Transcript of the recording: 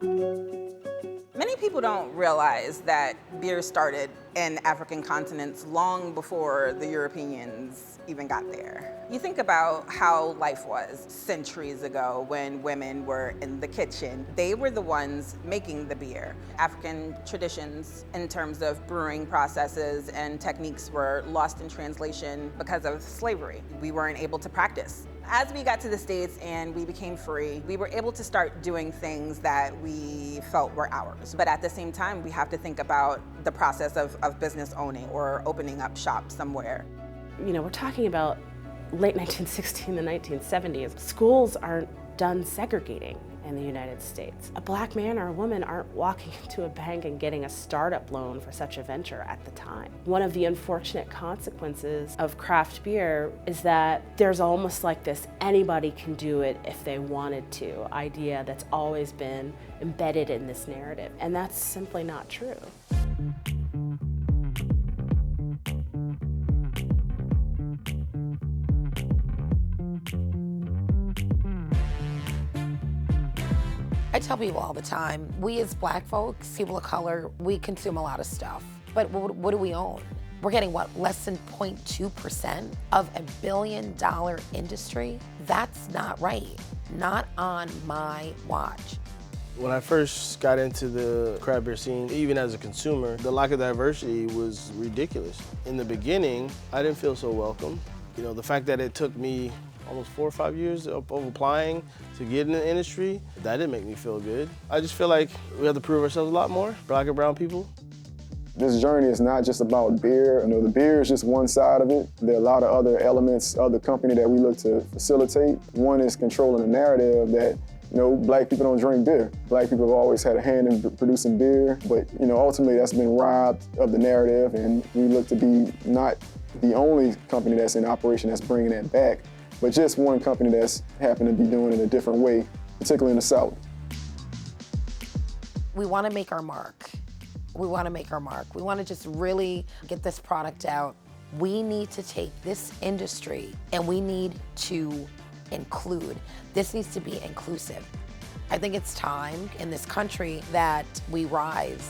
Many people don't realize that beer started in African continents long before the Europeans even got there. You think about how life was centuries ago when women were in the kitchen. They were the ones making the beer. African traditions in terms of brewing processes and techniques were lost in translation because of slavery. We weren't able to practice. As we got to the States and we became free, we were able to start doing things that we felt were ours. But at the same time, we have to think about the process of business owning or opening up shop somewhere. You know, we're talking about late 1960s and the 1970s. Schools aren't done segregating in the United States. A black man or a woman aren't walking into a bank and getting a startup loan for such a venture at the time. One of the unfortunate consequences of craft beer is that there's almost like this anybody can do it if they wanted to idea that's always been embedded in this narrative, and that's simply not true. I tell people all the time, we as black folks, people of color, we consume a lot of stuff. But what do we own? We're getting what, less than 0.2% of $1 billion industry? That's not right. Not on my watch. When I first got into the craft beer scene, even as a consumer, the lack of diversity was ridiculous. In the beginning, I didn't feel so welcome. You know, the fact that it took me almost 4 or 5 years of applying to get in the industry, that didn't make me feel good. I just feel like we have to prove ourselves a lot more, black and brown people. This journey is not just about beer. You know, the beer is just one side of it. There are a lot of other elements of the company that we look to facilitate. One is controlling the narrative that, you know, black people don't drink beer. Black people have always had a hand in producing beer, but, you know, ultimately that's been robbed of the narrative, and we look to be not the only company that's in operation that's bringing that back, but just one company that's happened to be doing it a different way, particularly in the South. We want to make our mark. We want to make our mark. We want to just really get this product out. We need to take this industry and we need to include. This needs to be inclusive. I think it's time in this country that we rise.